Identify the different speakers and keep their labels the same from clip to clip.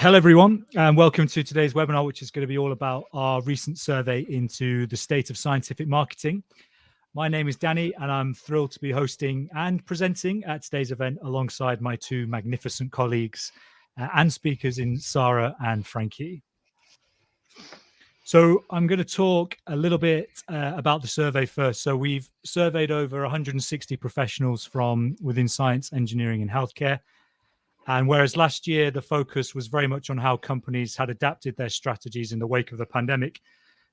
Speaker 1: Hello, everyone, and welcome to today's webinar, which is going to be all about our recent survey into the state of scientific marketing. My name is Danny, and I'm thrilled to be hosting and presenting at today's event alongside my two magnificent colleagues and speakers in Sarah and Frankie. So I'm going to talk a little bit about the survey first. So we've surveyed over 160 professionals from within science, engineering, and healthcare. And whereas last year, the focus was very much on how companies had adapted their strategies in the wake of the pandemic,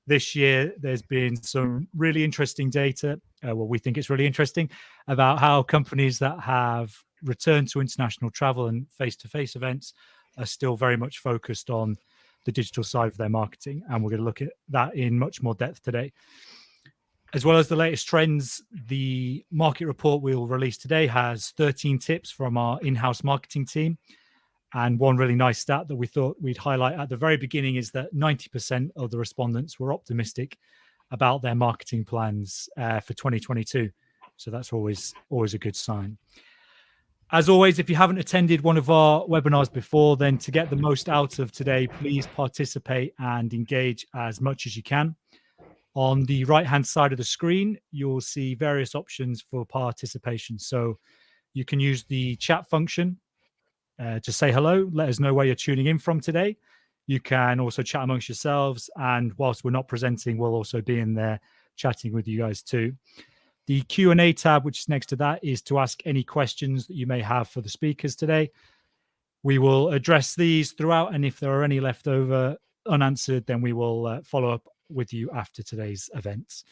Speaker 1: this year, there's been some really interesting data, we think it's really interesting, about how companies that have returned to international travel and face-to-face events are still very much focused on the digital side of their marketing. And we're going to look at that in much more depth today. As well as the latest trends, the market report we'll release today has 13 tips from our in-house marketing team. And one really nice stat that we thought we'd highlight at the very beginning is that 90% of the respondents were optimistic about their marketing plans for 2022. So that's always a good sign. As always, if you haven't attended one of our webinars before, then to get the most out of today, please participate and engage as much as you can. On the right-hand side of the screen, you'll see various options for participation. So you can use the chat function to say hello, let us know where you're tuning in from today. You can also chat amongst yourselves, and whilst we're not presenting, we'll also be in there chatting with you guys too. The Q&A tab, which is next to that, is to ask any questions that you may have for the speakers today. We will address these throughout, and if there are any left over unanswered, then we will follow up with you after today's events.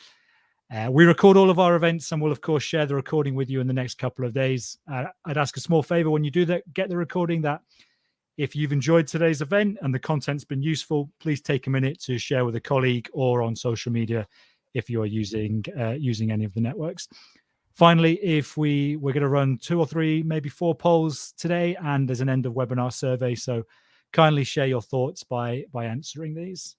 Speaker 1: We record all of our events, and we'll of course share the recording with you in the next couple of days. I'd ask a small favor when you do that, get the recording, that if you've enjoyed today's event and the content's been useful, please take a minute to share with a colleague or on social media if you're using any of the networks. Finally, if we're going to run 2 or 3, maybe 4 polls today, and there's an end of webinar survey, so kindly share your thoughts by answering these.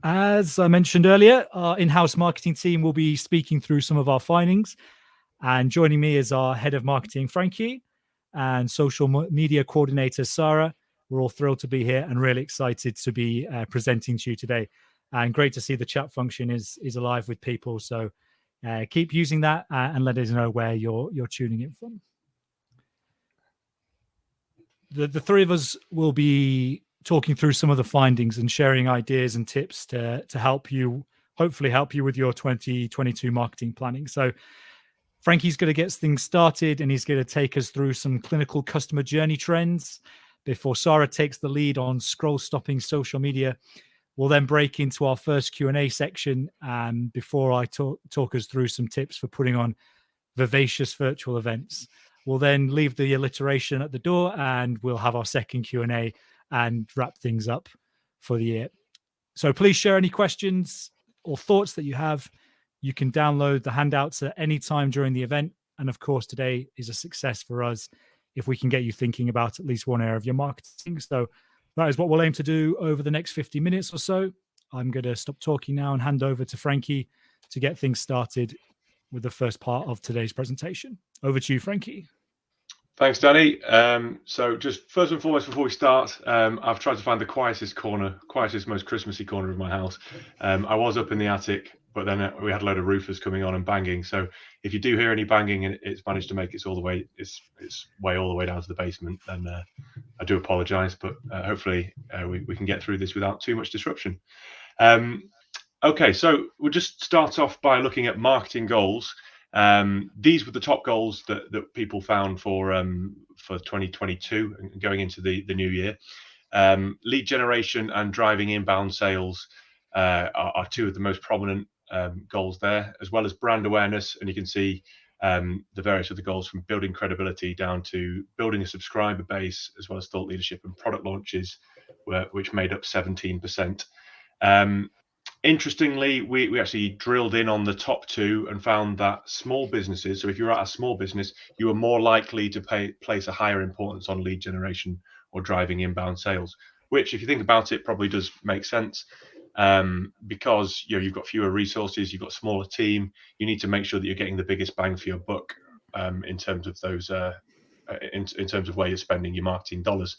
Speaker 1: As I mentioned earlier, our in-house marketing team will be speaking through some of our findings, and joining me is our head of marketing, Frankie, and social media coordinator, Sarah. We're all thrilled to be here and really excited to be presenting to you today. And great to see the chat function is alive with people. So keep using that and let us know where you're tuning in from. The three of us will be talking through some of the findings and sharing ideas and tips to help you, hopefully help you with your 2022 marketing planning. So Frankie's going to get things started, and he's going to take us through some clinical customer journey trends before Sarah takes the lead on scroll stopping social media. We'll then break into our first Q&A section before I talk us through some tips for putting on vivacious virtual events. We'll then leave the alliteration at the door, and we'll have our second Q&A and wrap things up for the year. So please share any questions or thoughts that you have. You can download the handouts at any time during the event. And of course, today is a success for us if we can get you thinking about at least one area of your marketing. So that is what we'll aim to do over the next 50 minutes or so. I'm going to stop talking now and hand over to Frankie to get things started with the first part of today's presentation. Over to you, Frankie.
Speaker 2: Thanks, Danny. So just first and foremost, before we start, I've tried to find the quietest, most Christmassy corner of my house. I was up in the attic, but then we had a load of roofers coming on and banging. So if you do hear any banging and it's managed to make its way all the way down to the basement, then I do apologise. But hopefully we can get through this without too much disruption. Okay, so we'll just start off by looking at marketing goals. These were the top goals that people found for 2022 and going into the new year. Lead generation and driving inbound sales are 2 of the most prominent goals there, as well as brand awareness. And you can see the various other goals, from building credibility down to building a subscriber base, as well as thought leadership and product launches, which made up 17%. Interestingly, we actually drilled in on the top 2 and found that small businesses, so if you're at a small business, you are more likely to place a higher importance on lead generation or driving inbound sales, which, if you think about it, probably does make sense, because you've got fewer resources, you've got a smaller team, you need to make sure that you're getting the biggest bang for your buck in terms of those in terms of where you're spending your marketing dollars.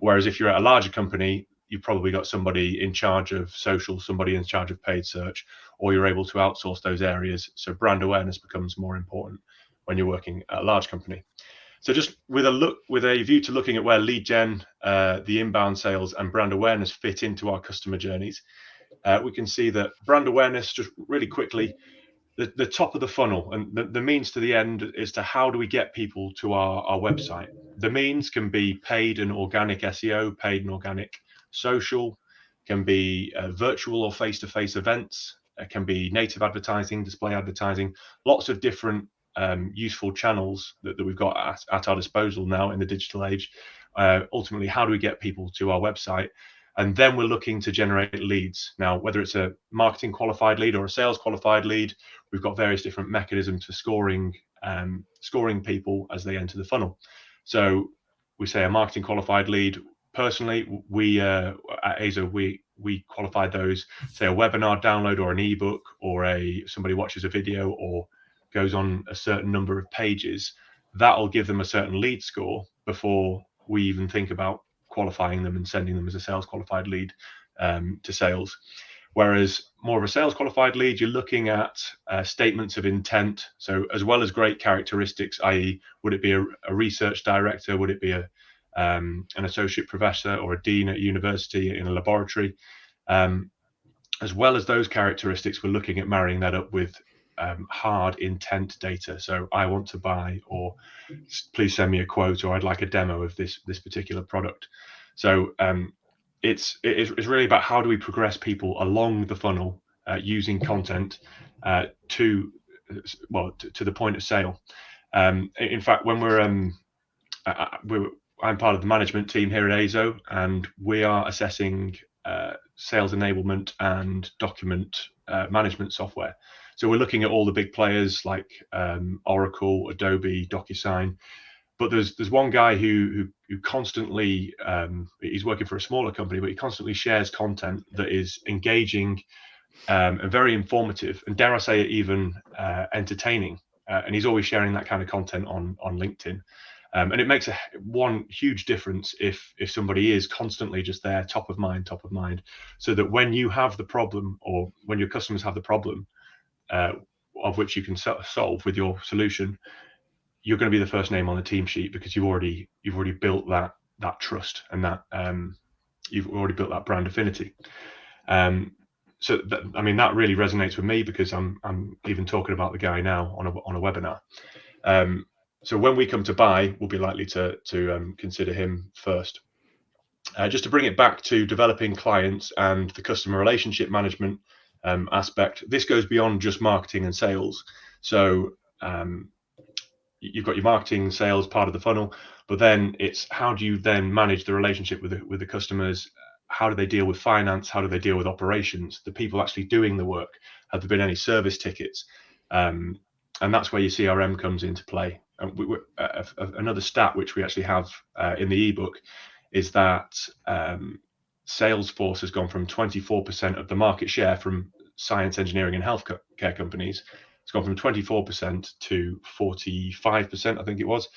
Speaker 2: Whereas if you're at a larger company, you've probably got somebody in charge of social, somebody in charge of paid search, or you're able to outsource those areas. So brand awareness becomes more important when you're working at a large company. So just with a view to looking at where lead gen, the inbound sales, and brand awareness fit into our customer journeys, we can see that brand awareness, just really quickly, the top of the funnel and the means to the end is to how do we get people to our website. The means can be paid and organic SEO, paid and organic social, can be virtual or face-to-face events, can be native advertising, display advertising, lots of different useful channels that we've got at our disposal now in the digital age. Ultimately, how do we get people to our website? And then we're looking to generate leads. Now, whether it's a marketing qualified lead or a sales qualified lead, we've got various different mechanisms for scoring people as they enter the funnel. So we say a marketing qualified lead. Personally, we at AZO, we qualify those, say a webinar download or an ebook, or somebody watches a video or goes on a certain number of pages. That'll give them a certain lead score before we even think about qualifying them and sending them as a sales qualified lead to sales. Whereas more of a sales qualified lead, you're looking at statements of intent. So as well as great characteristics, i.e., would it be a research director? Would it be an associate professor or a dean at university in a laboratory? As well as those characteristics, we're looking at marrying that up with hard intent data. So I want to buy, or please send me a quote, or I'd like a demo of this particular product. So it's really about how do we progress people along the funnel using content to the point of sale. In fact, when I'm part of the management team here at AZO, and we are assessing sales enablement and document management software. So we're looking at all the big players like Oracle, Adobe, DocuSign. But there's one guy who constantly, he's working for a smaller company, but he constantly shares content that is engaging and very informative, and dare I say it, even entertaining. And he's always sharing that kind of content on LinkedIn. And it makes one huge difference if somebody is constantly just there, top of mind, so that when you have the problem, or when your customers have the problem of which you can solve with your solution, you're going to be the first name on the team sheet, because you've already built that trust, and that you've already built that brand affinity. So that really resonates with me, because I'm even talking about the guy now on a webinar. So when we come to buy, we'll be likely to consider him first. Just to bring it back to developing clients and the customer relationship management aspect, this goes beyond just marketing and sales. So you've got your marketing sales part of the funnel, but then it's how do you then manage the relationship with the customers? How do they deal with finance? How do they deal with operations? The people actually doing the work, have there been any service tickets? And that's where your CRM comes into play. Another stat which we actually have in the ebook is that Salesforce has gone from 24% of the market share from science, engineering, and healthcare companies. It's gone from 24% to 45%, I think it was.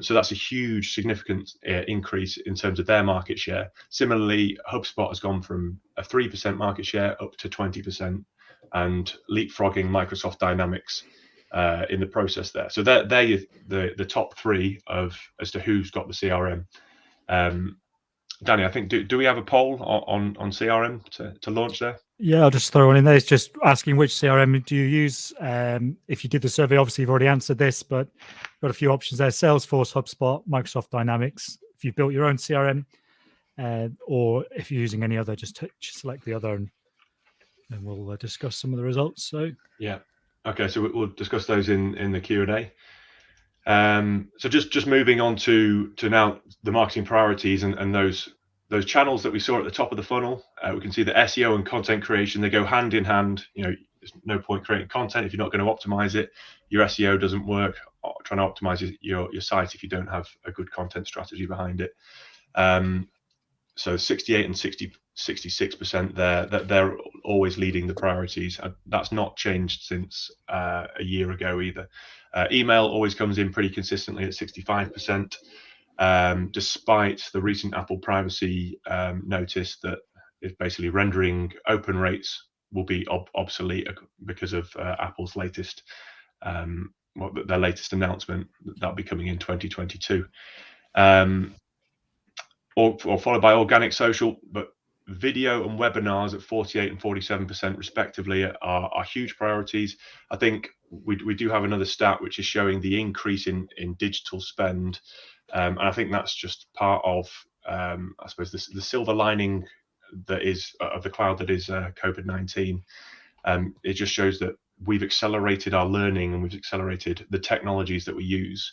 Speaker 2: So that's a huge, significant increase in terms of their market share. Similarly, HubSpot has gone from a 3% market share up to 20%, and leapfrogging Microsoft Dynamics in the process there. So they're the top three as to who's got the CRM. Danny, I think, do we have a poll on CRM to launch there?
Speaker 1: Yeah, I'll just throw one in there. It's just asking which CRM do you use. If you did the survey, obviously you've already answered this, but got a few options there: Salesforce, HubSpot, Microsoft Dynamics. If you've built your own CRM, or if you're using any other, just select the other, and we'll discuss some of the results. So
Speaker 2: yeah, okay. So we'll discuss those in the Q&A. So just moving on to now the marketing priorities and those channels that we saw at the top of the funnel. We can see that SEO and content creation, they go hand in hand. There's no point creating content if you're not going to optimize it. Your SEO doesn't work trying to optimize your site if you don't have a good content strategy behind it. So 68 and 66% there, that they're always leading the priorities. That's not changed since a year ago either. Email always comes in pretty consistently at 65%. despite the recent Apple privacy notice that is basically rendering open rates will be obsolete because of Apple's latest their latest announcement that'll be coming in 2022, or followed by organic social. But video and webinars at 48 and 47% respectively are huge priorities. I think we do have another stat which is showing the increase in digital spend, and I think that's just part of I suppose the silver lining that is of the cloud that is COVID-19. It just shows that we've accelerated our learning and we've accelerated the technologies that we use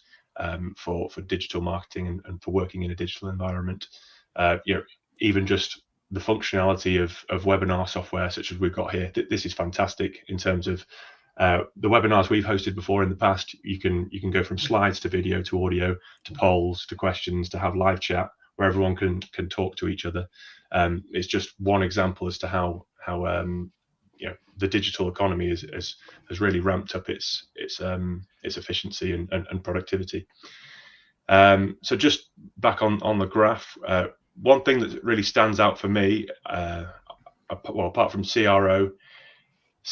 Speaker 2: for digital marketing and for working in a digital environment. Even just the functionality of webinar software such as we've got here, this is fantastic in terms of the webinars we've hosted before in the past. You can go from slides to video to audio to polls to questions to have live chat where everyone can talk to each other. It's just one example as to how the digital economy has really ramped up its efficiency and productivity. So just back on the graph, one thing that really stands out for me, apart from CRO,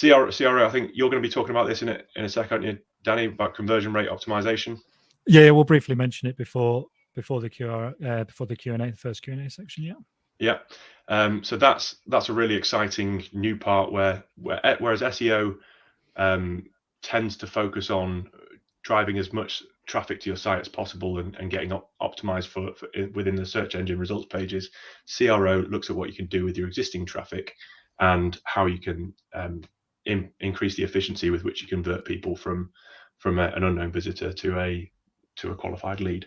Speaker 2: I think you're going to be talking about this in a second, aren't you, Danny, about conversion rate optimization?
Speaker 1: Yeah, we'll briefly mention it before the Q&A, the first Q&A section.
Speaker 2: Yeah. So that's a really exciting new part whereas SEO tends to focus on driving as much traffic to your site as possible and getting optimized for within the search engine results pages. CRO looks at what you can do with your existing traffic and how you can increase the efficiency with which you convert people from an unknown visitor to a qualified lead.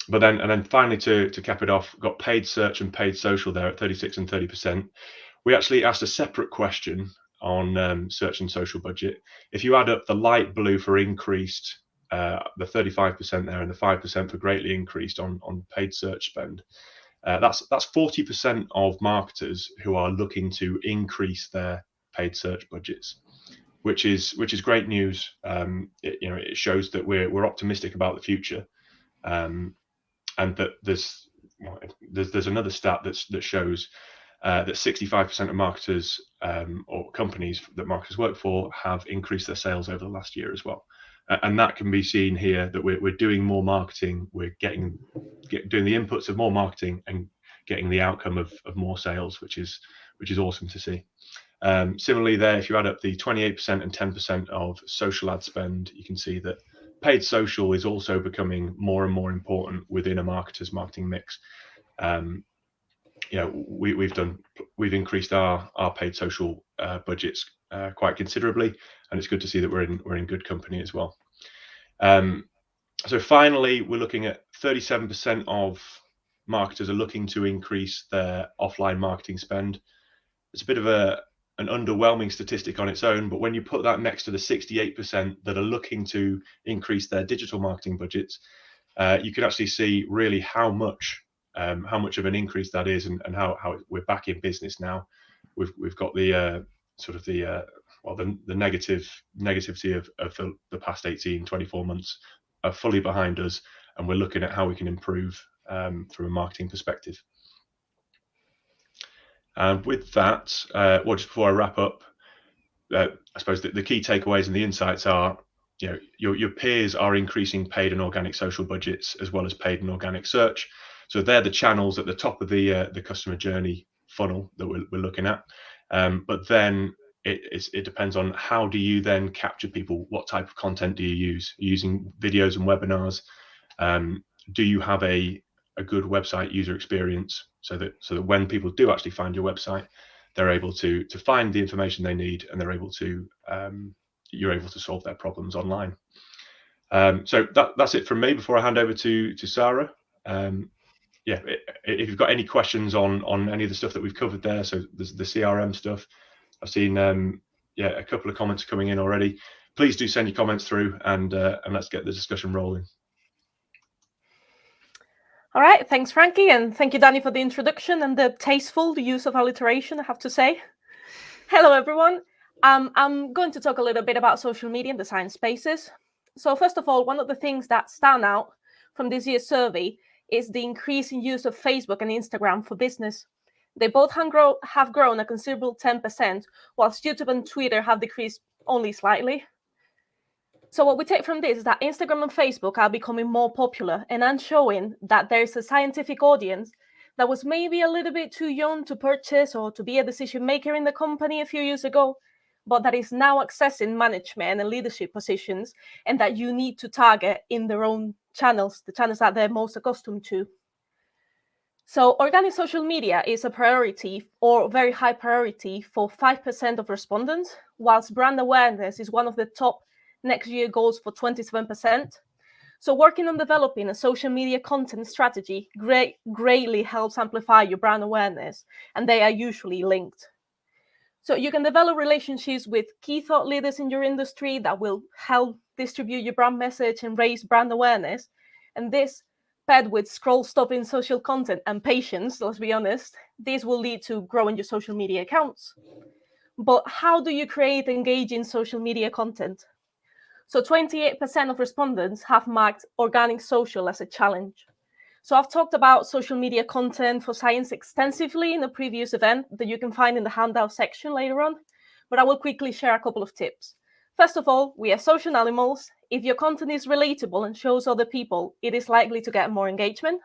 Speaker 2: But then finally to cap it off, got paid search and paid social there at 36 and 30%. We actually asked a separate question on search and social budget. If you add up the light blue for increased, the 35% there, and the 5% for greatly increased on paid search spend, that's 40% of marketers who are looking to increase their paid search budgets, which is great news. It shows that we're optimistic about the future, and that there's another stat that shows that 65% of marketers or companies that marketers work for have increased their sales over the last year as well. And that can be seen here that we're doing more marketing, we're doing the inputs of more marketing and getting the outcome of more sales, which is awesome to see. Similarly there, if you add up the 28% and 10% of social ad spend, you can see that paid social is also becoming more and more important within a marketer's marketing mix. We've increased our paid social budgets quite considerably, and it's good to see that we're in good company as well. So finally, we're looking at 37% of marketers are looking to increase their offline marketing spend. It's a bit of an underwhelming statistic on its own, but when you put that next to the 68% that are looking to increase their digital marketing budgets, you can actually see really how much of an increase that is, and how we're back in business now. We've got the negativity of the past 18-24 months are fully behind us, and we're looking at how we can improve from a marketing perspective. And with that, just before I wrap up, I suppose the key takeaways and the insights are, your peers are increasing paid and organic social budgets as well as paid and organic search. So they're the channels at the top of the customer journey funnel that we're looking at. But then it depends on how do you then capture people? What type of content do you use? Are you using videos and webinars? Do you have a good website user experience so that when people do actually find your website, they're able to find the information they need, and you're able to solve their problems online. So that's it from me before I hand over to Sarah. If you've got any questions on any of the stuff that we've covered there, so there's the CRM stuff. I've seen a couple of comments coming in already. Please do send your comments through, and let's get the discussion rolling.
Speaker 3: All right, thanks, Frankie, and thank you, Danny, for the introduction and the tasteful use of alliteration, I have to say. Hello, everyone. I'm going to talk a little bit about social media and design spaces. So first of all, one of the things that stand out from this year's survey is the increase in use of Facebook and Instagram for business. They both have grown a considerable 10%, whilst YouTube and Twitter have decreased only slightly. So what we take from this is that Instagram and Facebook are becoming more popular and are showing that there is a scientific audience that was maybe a little bit too young to purchase or to be a decision maker in the company a few years ago, but that is now accessing management and leadership positions, and that you need to target in their own channels, the channels that they're most accustomed to. So organic social media is a priority or very high priority for 5% of respondents, whilst brand awareness is one of the top next year goals for 27%. So working on developing a social media content strategy greatly helps amplify your brand awareness, and they are usually linked. So you can develop relationships with key thought leaders in your industry that will help distribute your brand message and raise brand awareness. And this, paired with scroll-stopping social content and patience, let's be honest, this will lead to growing your social media accounts. But how do you create engaging social media content? So 28% of respondents have marked organic social as a challenge. So I've talked about social media content for science extensively in a previous event that you can find in the handout section later on, but I will quickly share a couple of tips. First of all, we are social animals. If your content is relatable and shows other people, it is likely to get more engagement.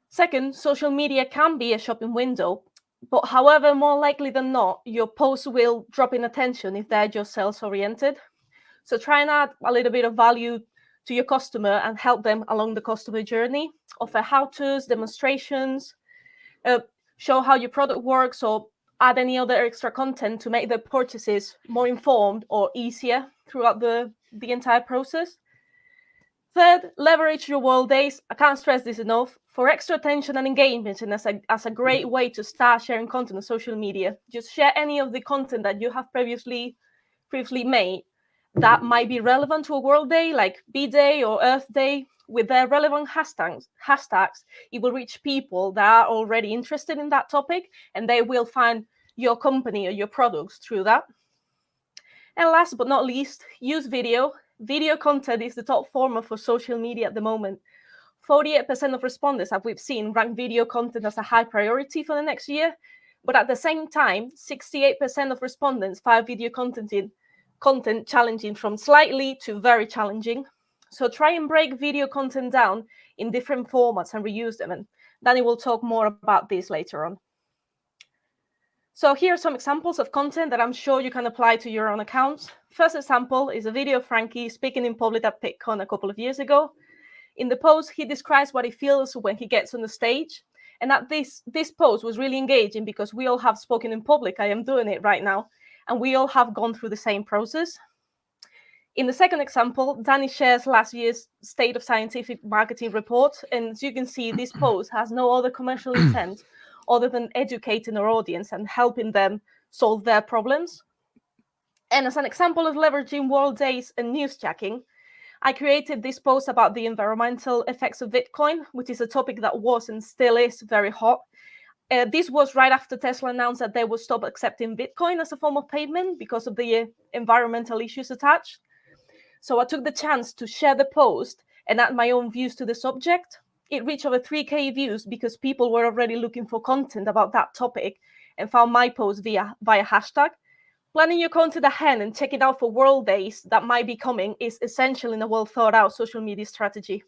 Speaker 3: Second, social media can be a shopping window, but however, more likely than not, your posts will drop in attention if they're just sales-oriented. So try and add a little bit of value to your customer and help them along the customer journey. Offer how-tos, demonstrations, show how your product works, or add any other extra content to make the purchases more informed or easier throughout the entire process. Third, leverage your World Days. I can't stress this enough. For extra attention and engagement, and as a great way to start sharing content on social media, just share any of the content that you have previously made that might be relevant to a World Day, like B-Day or Earth Day, with their relevant hashtags. It will reach people that are already interested in that topic, and they will find your company or your products through that. And last but not least, use video. Video content is the top format for social media at the moment. 48% of respondents, as we've seen, rank video content as a high priority for the next year. But at the same time, 68% of respondents find video content challenging from slightly to very challenging. So try and break video content down in different formats and reuse them. And Danny will talk more about this later on. So here are some examples of content that I'm sure you can apply to your own accounts. First example is a video of Frankie speaking in public at PitCon a couple of years ago. In the post, he describes what he feels when he gets on the stage. And that this post was really engaging because we all have spoken in public. I am doing it right now. And we all have gone through the same process. In the second example, Danny shares last year's State of Scientific Marketing report. And as you can see, this post has no other commercial intent other than educating our audience and helping them solve their problems. And as an example of leveraging World Days and newsjacking, I created this post about the environmental effects of Bitcoin, which is a topic that was and still is very hot. This was right after Tesla announced that they would stop accepting Bitcoin as a form of payment because of the environmental issues attached. So I took the chance to share the post and add my own views to the subject. It reached over 3,000 views because people were already looking for content about that topic and found my post via hashtag. Planning your content ahead and checking out for World Days that might be coming is essential in a well-thought-out social media strategy.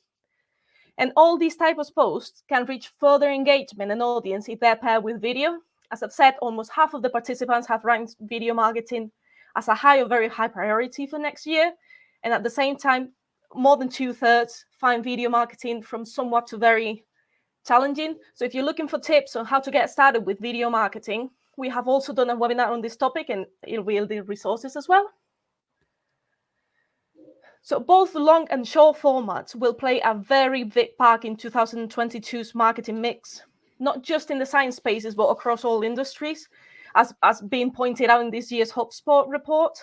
Speaker 3: And all these types of posts can reach further engagement and audience if they're paired with video. As I've said, almost half of the participants have ranked video marketing as a high or very high priority for next year. And at the same time, more than 2/3 find video marketing from somewhat to very challenging. So if you're looking for tips on how to get started with video marketing, we have also done a webinar on this topic, and it'll be the resources as well. So both long and short formats will play a very big part in 2022's marketing mix, not just in the science spaces, but across all industries, as being pointed out in this year's HubSpot report.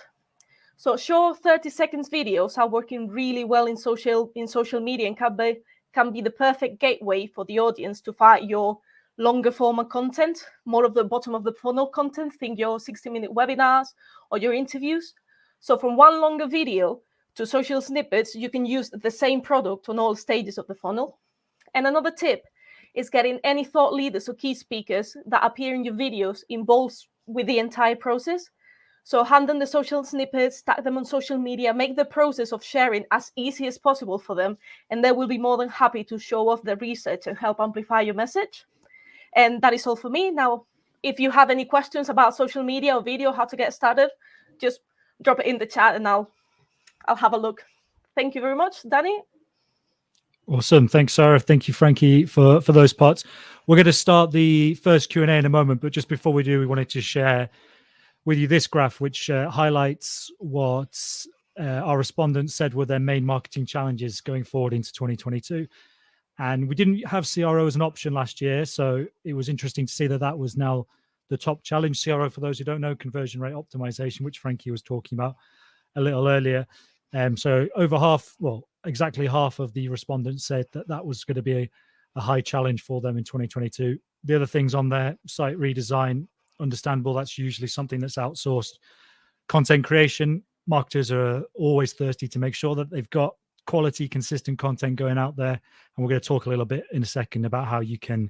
Speaker 3: So short 30 seconds videos are working really well in social media and can be the perfect gateway for the audience to find your longer format content, more of the bottom of the funnel content, think your 60-minute webinars or your interviews. So from one longer video to social snippets, you can use the same product on all stages of the funnel. And another tip is getting any thought leaders or key speakers that appear in your videos involved with the entire process. So hand them the social snippets, tag them on social media, make the process of sharing as easy as possible for them, and they will be more than happy to show off their research and help amplify your message. And that is all for me. Now, if you have any questions about social media or video, how to get started, just drop it in the chat and I'll have a look. Thank you very much, Danny.
Speaker 1: Awesome. Thanks, Sarah. Thank you, Frankie, for those parts. We're going to start the first Q&A in a moment, but just before we do, we wanted to share with you this graph, which highlights what our respondents said were their main marketing challenges going forward into 2022. And we didn't have CRO as an option last year, so it was interesting to see that that was now the top challenge. CRO, for those who don't know, conversion rate optimization, which Frankie was talking about a little earlier. So over half, well, exactly half of the respondents said that that was going to be a high challenge for them in 2022. The other things on there, site redesign, understandable, that's usually something that's outsourced. Content creation, marketers are always thirsty to make sure that they've got quality, consistent content going out there. And we're going to talk a little bit in a second about how you can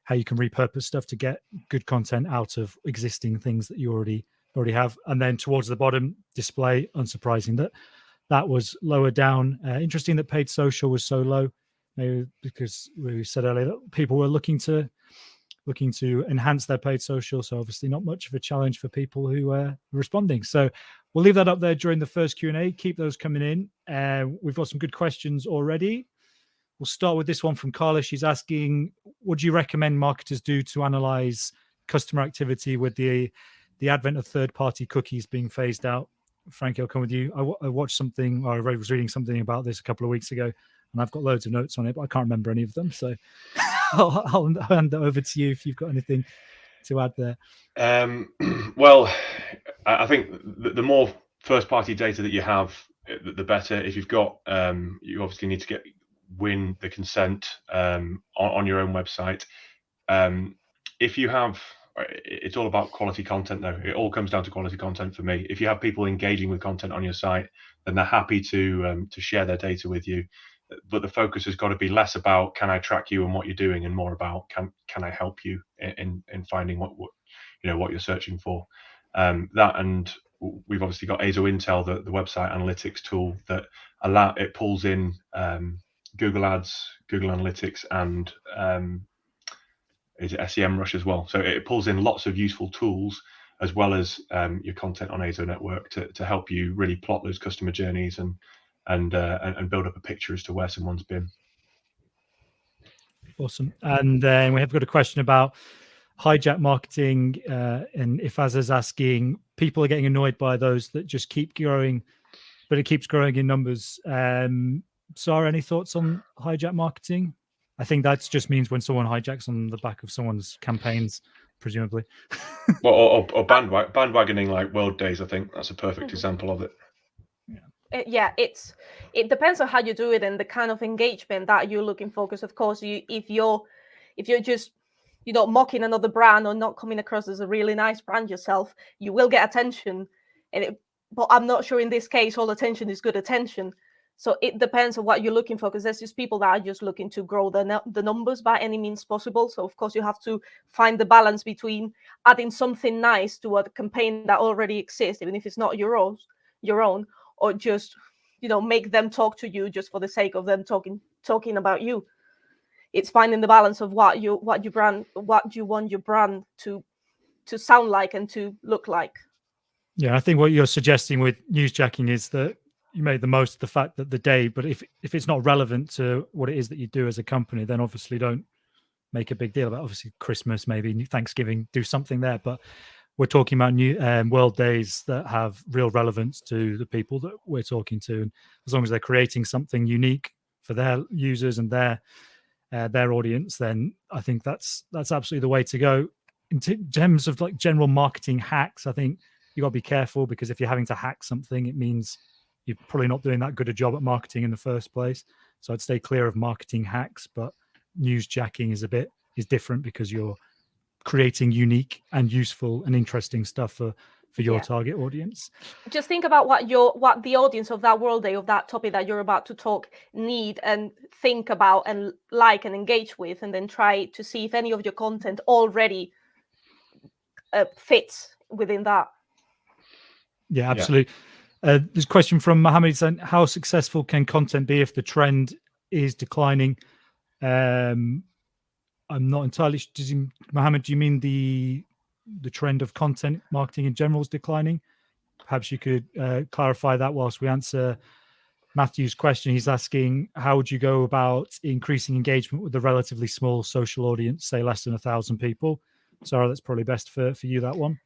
Speaker 1: repurpose stuff to get good content out of existing things that you already have. And then towards the bottom, display, unsurprising that was lower down. Interesting that paid social was so low, maybe because we said earlier that people were looking to enhance their paid social. So obviously not much of a challenge for people who are responding. So we'll leave that up there during the first Q&A. Keep those coming in. We've got some good questions already. We'll start with this one from Carla. She's asking, what do you recommend marketers do to analyze customer activity with the advent of third-party cookies being phased out? Frankie, I'll come with you. I watched something, or I was reading something about this a couple of weeks ago, and I've got loads of notes on it, but I can't remember any of them. So I'll hand it over to you if you've got anything to add there.
Speaker 2: Well, I think the more first-party data that you have, the better. If you've got, you obviously need to win the consent on your own website. If you have, it's all about quality content though. It all comes down to quality content for me. If you have people engaging with content on your site, then they're happy to share their data with you. But the focus has got to be less about can I track you and what you're doing, and more about can I help you in finding what you're searching for. That, and we've obviously got AZoNetwork, the website analytics tool that it pulls in Google Ads, Google Analytics, and is it SEMrush as well. So it pulls in lots of useful tools as well as your content on AZoNetwork to help you really plot those customer journeys and build up a picture as to where someone's been.
Speaker 1: Awesome. And then we have got a question about hijack marketing, and Ifaz is asking, people are getting annoyed by those that just keep growing, but it keeps growing in numbers. Sarah, any thoughts on hijack marketing? I think that just means when someone hijacks on the back of someone's campaigns, presumably.
Speaker 2: Well, or bandwagoning like World Days. I think that's a perfect example of it.
Speaker 3: Yeah, it depends on how you do it and the kind of engagement that you're looking for. Because of course, if you're just mocking another brand or not coming across as a really nice brand yourself, you will get attention. But I'm not sure in this case all attention is good attention. So it depends on what you're looking for, because there's just people that are just looking to grow the numbers by any means possible. So of course you have to find the balance between adding something nice to a campaign that already exists, even if it's not your own, or just make them talk to you just for the sake of them talking about you. It's finding the balance of what you want your brand to sound like and to look like.
Speaker 1: Yeah, I think what you're suggesting with newsjacking is that you made the most of the fact that the day, but if it's not relevant to what it is that you do as a company, then obviously don't make a big deal about it. Obviously Christmas, maybe Thanksgiving, do something there, but we're talking about new World Days that have real relevance to the people that we're talking to, and as long as they're creating something unique for their users and their audience, then I think that's absolutely the way to go. In terms of like general marketing hacks, I think you got to be careful, because if you're having to hack something, it means you're probably not doing that good a job at marketing in the first place. So I'd stay clear of marketing hacks, but newsjacking is different, because you're creating unique and useful and interesting stuff for for your target audience.
Speaker 3: Just think about what the audience of that World Day, of that topic that you're about to talk, need and think about and like and engage with, and then try to see if any of your content already fits within that.
Speaker 1: Yeah, absolutely. There's a question from Mohammed saying, how successful can content be if the trend is declining? I'm not entirely sure. Mohammed, do you mean the trend of content marketing in general is declining? Perhaps you could clarify that whilst we answer Matthew's question. He's asking, how would you go about increasing engagement with a relatively small social audience, say less than 1,000 people? Sarah, that's probably best for you, that one.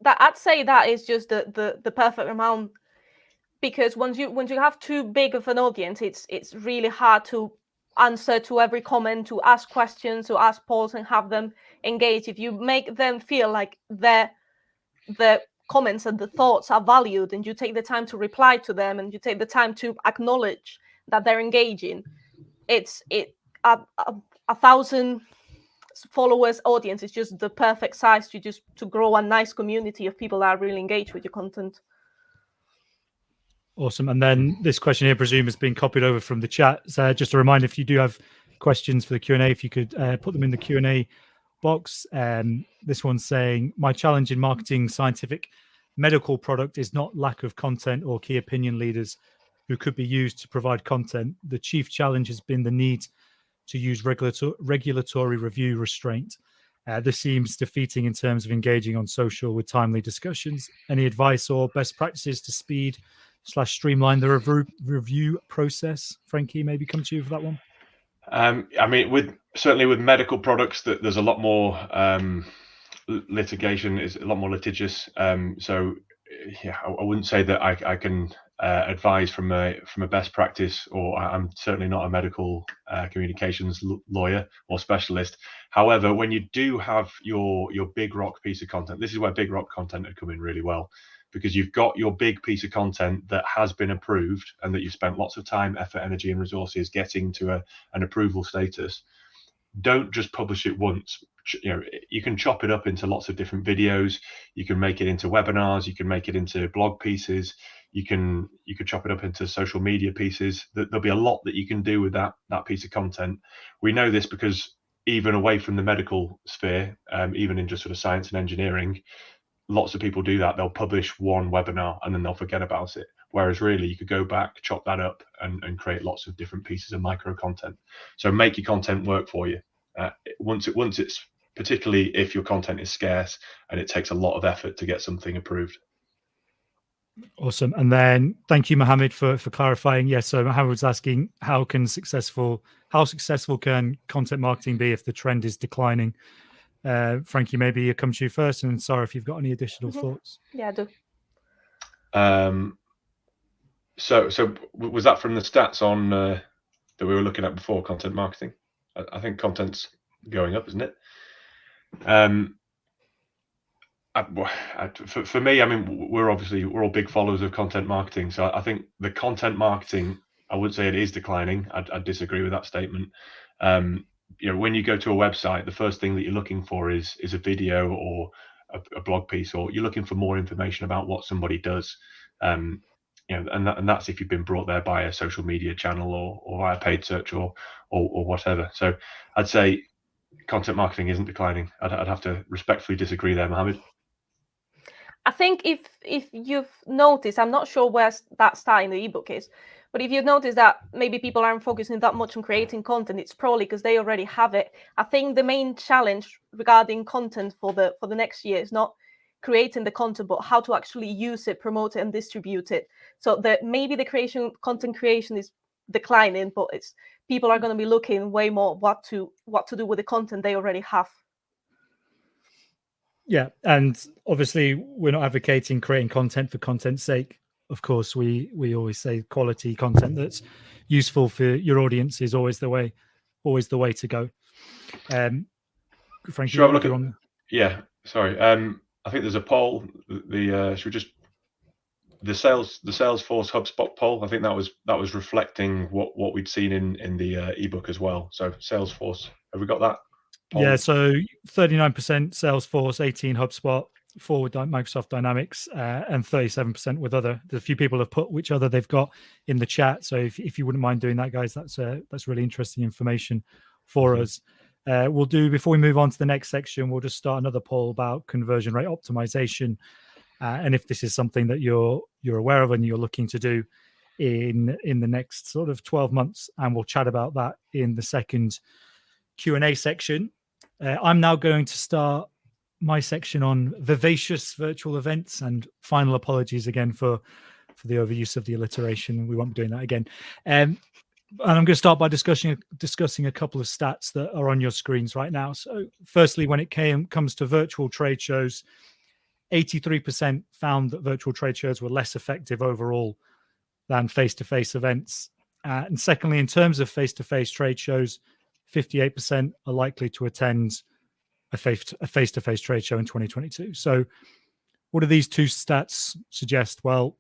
Speaker 3: That I'd say that is just the perfect amount, because once you have too big of an audience, it's really hard to answer to every comment, to ask questions, to ask polls and have them engage. If you make them feel like the comments and the thoughts are valued, and you take the time to reply to them, and you take the time to acknowledge that they're engaging, a 1,000 followers audience is just the perfect size to grow a nice community of people that are really engaged with your content.
Speaker 1: Awesome. And then this question here, I presume, has been copied over from the chat. So just a reminder, if you do have questions for the Q&A, if you could put them in the Q&A box. This one's saying, my challenge in marketing scientific medical product is not lack of content or key opinion leaders who could be used to provide content. The chief challenge has been the need to use regulatory review restraint. This seems defeating in terms of engaging on social with timely discussions. Any advice or best practices to speed/streamline the review process? Frankie, maybe come to you for that one.
Speaker 2: I mean, certainly with medical products, that there's a lot more litigation, is a lot more litigious. So yeah, I wouldn't say that I can advise from a best practice, or I'm certainly not a medical communications lawyer or specialist. However, when you do have your big rock piece of content, this is where big rock content would come in really well, because you've got your big piece of content that has been approved and that you've spent lots of time, effort, energy, and resources getting to an approval status. Don't just publish it once. You can chop it up into lots of different videos. You can make it into webinars. You can make it into blog pieces. You could chop it up into social media pieces. There'll be a lot that you can do with that piece of content. We know this because even away from the medical sphere, even in just sort of science and engineering, lots of people do that. They'll publish one webinar and then they'll forget about it. Whereas really you could go back, chop that up and create lots of different pieces of micro content. So make your content work for you. Once it's, particularly if your content is scarce and it takes a lot of effort to get something approved.
Speaker 1: Awesome. And then thank you, Mohammed, for clarifying. Yes, so Mohammed was asking, how successful can content marketing be if the trend is declining? Frankie, maybe I'll come to you first, and Sarah, if you've got any additional thoughts.
Speaker 3: Yeah, I do.
Speaker 2: So was that from the stats on that we were looking at before, content marketing? I think content's going up, isn't it? For me, I mean, we're all big followers of content marketing. So I think the content marketing, I would say it is declining. I disagree with that statement. When you go to a website, the first thing that you're looking for is a video or a blog piece, or you're looking for more information about what somebody does. And that's if you've been brought there by a social media channel or via paid search or whatever. So I'd say content marketing isn't declining. I'd have to respectfully disagree there, Mohammed.
Speaker 3: I think if you've noticed, I'm not sure where that stat in the ebook is, but if you've noticed that maybe people aren't focusing that much on creating content, it's probably because they already have it. I think the main challenge regarding content for the next year is not creating the content, but how to actually use it, promote it, and distribute it. So that maybe the content creation is declining, but people are going to be looking way more what to do with the content they already have.
Speaker 1: Yeah, and obviously we're not advocating creating content for content's sake. Of course, we always say quality content that's useful for your audience is always the way to go. Frankie,
Speaker 2: sure, look at, yeah, sorry. I think there's a poll. Should we just the Salesforce HubSpot poll? I think that was reflecting what we'd seen in the ebook as well. So Salesforce, have we got that poll?
Speaker 1: Yeah, so 39% Salesforce, 18% HubSpot, 4 with Microsoft Dynamics, and 37% with other. There's a few people have put which other they've got in the chat. So if you wouldn't mind doing that, guys, that's really interesting information for us. We'll do, before we move on to the next section, we'll just start another poll about conversion rate optimization, and if this is something that you're aware of and you're looking to do in the next sort of 12 months, and we'll chat about that in the second Q&A section. I'm now going to start my section on vivacious virtual events, and final apologies again for the overuse of the alliteration. We won't be doing that again. And I'm going to start by discussing a couple of stats that are on your screens right now. So firstly, when it comes to virtual trade shows, 83% found that virtual trade shows were less effective overall than face-to-face events. And secondly, in terms of face-to-face trade shows, 58% are likely to attend a face-to-face trade show in 2022. So what do these two stats suggest? Well,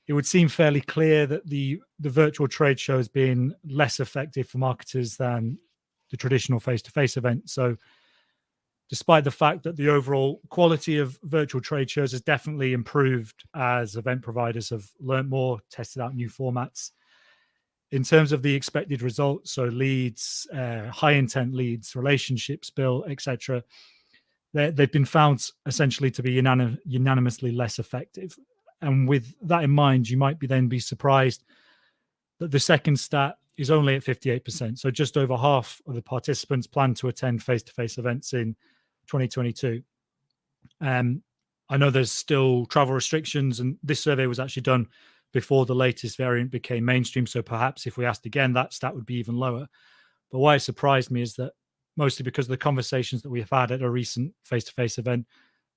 Speaker 1: it would seem fairly clear that the virtual trade show has been less effective for marketers than the traditional face-to-face event. So despite the fact that the overall quality of virtual trade shows has definitely improved as event providers have learned more, tested out new formats, in terms of the expected results, so leads, high intent leads, relationships built, etc., they've been found essentially to be unanimously less effective. And with that in mind, you might then be surprised that the second stat is only at 58%. So just over half of the participants plan to attend face-to-face events in 2022. I know there's still travel restrictions, and this survey was actually done before the latest variant became mainstream. So perhaps if we asked again, that stat would be even lower. But why it surprised me is that mostly because of the conversations that we have had at a recent face-to-face event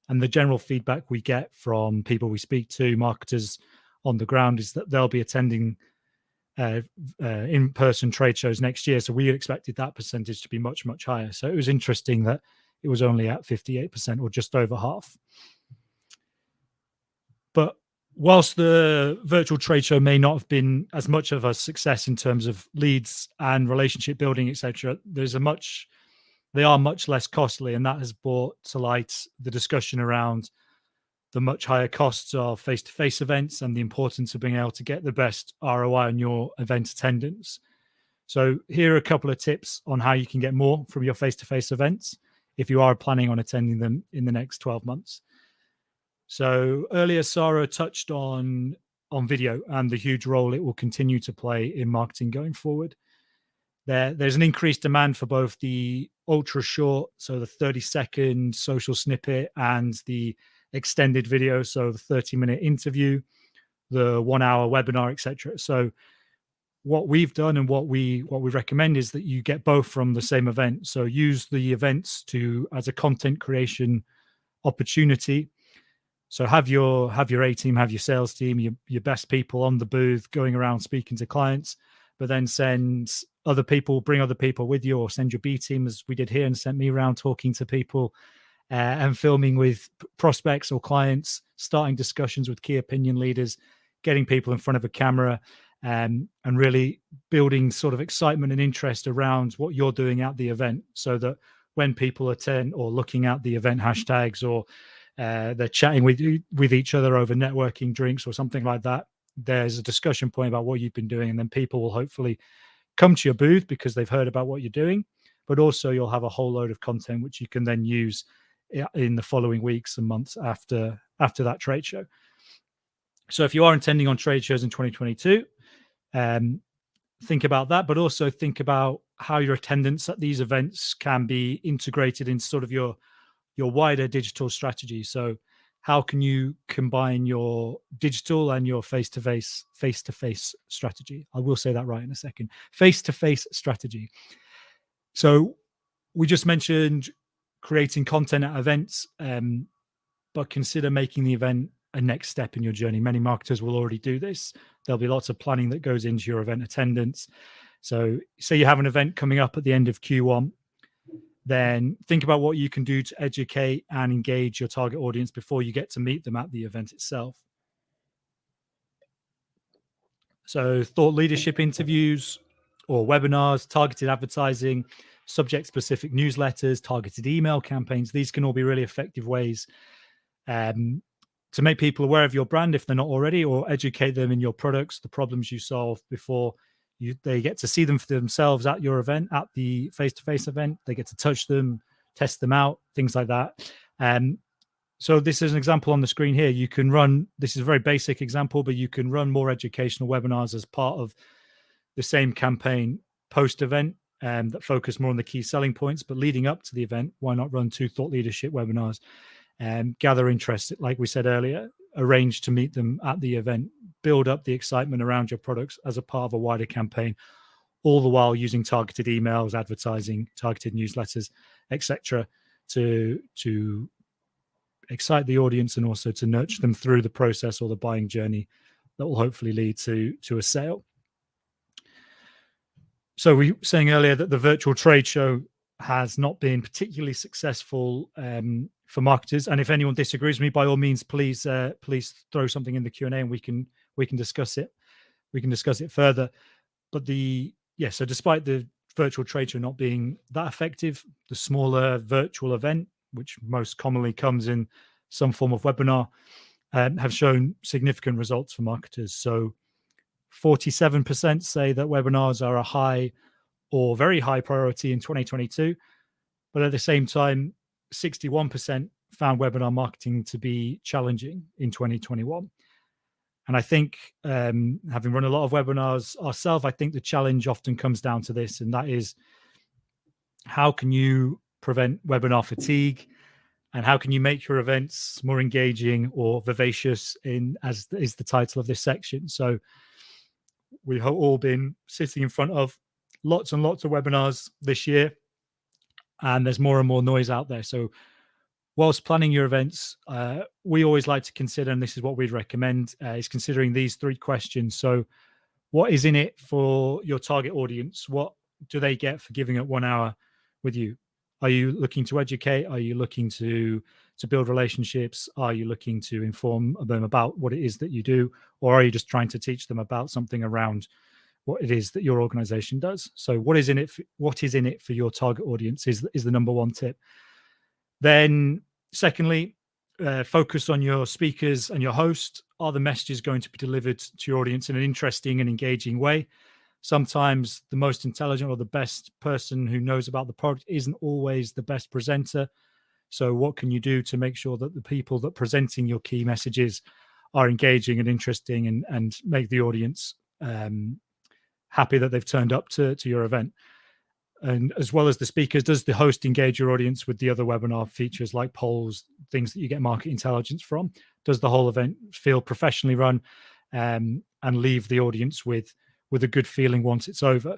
Speaker 1: and the general feedback we get from people we speak to, marketers on the ground, is that they'll be attending in-person trade shows next year. So we expected that percentage to be much, much higher. So it was interesting that it was only at 58%, or just over half. But whilst the virtual trade show may not have been as much of a success in terms of leads and relationship building, etc., they are much less costly, and that has brought to light the discussion around the much higher costs of face-to-face events and the importance of being able to get the best ROI on your event attendance. So here are a couple of tips on how you can get more from your face-to-face events if you are planning on attending them in the next 12 months. So earlier, Sarah touched on video and the huge role it will continue to play in marketing going forward. There's an increased demand for both the ultra short, so the 30-second social snippet, and the extended video, so the 30-minute interview, the 1-hour webinar, etc. So what we've done and what we recommend is that you get both from the same event. So use the events as a content creation opportunity. So have your A team, have your sales team, your best people on the booth going around speaking to clients, but then bring other people with you, or send your B team, as we did here, and sent me around talking to people and filming with prospects or clients, starting discussions with key opinion leaders, getting people in front of a camera, and really building sort of excitement and interest around what you're doing at the event, so that when people attend or looking at the event hashtags, or they're chatting with each other over networking drinks or something like that, there's a discussion point about what you've been doing, and then people will hopefully come to your booth because they've heard about what you're doing. But also you'll have a whole load of content which you can then use in the following weeks and months after that trade show. So if you are intending on trade shows in 2022, think about that, but also think about how your attendance at these events can be integrated into sort of your wider digital strategy. So how can you combine your digital and your face-to-face strategy? I will say that right in a second. Face-to-face strategy. So we just mentioned creating content at events, but consider making the event a next step in your journey. Many marketers will already do this. There'll be lots of planning that goes into your event attendance. So say you have an event coming up at the end of Q1, then think about what you can do to educate and engage your target audience before you get to meet them at the event itself. So thought leadership interviews or webinars, targeted advertising, subject-specific newsletters, targeted email campaigns, these can all be really effective ways to make people aware of your brand if they're not already, or educate them in your products, the problems you solve, before they get to see them for themselves at your event, at the face-to-face event. They get to touch them, test them out, things like that. So this is an example on the screen here. You can run, this is a very basic example, but you can run more educational webinars as part of the same campaign post-event that focus more on the key selling points. But leading up to the event, why not run 2 thought leadership webinars and gather interest, like we said earlier, arrange to meet them at the event, build up the excitement around your products as a part of a wider campaign, all the while using targeted emails, advertising, targeted newsletters, etc., to excite the audience and also to nurture them through the process or the buying journey that will hopefully lead to a sale. So we were saying earlier that the virtual trade show has not been particularly successful for marketers. And if anyone disagrees with me, by all means, please throw something in the Q&A and we can discuss it. We can discuss it further. But so despite the virtual trade show not being that effective, the smaller virtual event, which most commonly comes in some form of webinar, have shown significant results for marketers. So 47% say that webinars are a high or very high priority in 2022. But at the same time, 61% found webinar marketing to be challenging in 2021. And I think, having run a lot of webinars ourselves, I think the challenge often comes down to this, and that is, how can you prevent webinar fatigue, and how can you make your events more engaging or vivacious, as is the title of this section. So we've all been sitting in front of lots and lots of webinars this year, and there's more and more noise out there. So whilst planning your events, we always like to consider, and this is what we'd recommend, is considering these 3 questions. So what is in it for your target audience? What do they get for giving up 1 hour with you? Are you looking to educate? Are you looking to build relationships? Are you looking to inform them about what it is that you do? Or are you just trying to teach them about something around what it is that your organization does? So what is in it for your target audience is the number 1 tip. Then secondly, focus on your speakers and your host. Are the messages going to be delivered to your audience in an interesting and engaging way? Sometimes the most intelligent or the best person who knows about the product isn't always the best presenter. So what can you do to make sure that the people that are presenting your key messages are engaging and interesting, and make the audience happy that they've turned up to your event? And as well as the speakers, does the host engage your audience with the other webinar features like polls, things that you get market intelligence from? Does the whole event feel professionally run, and leave the audience with a good feeling once it's over?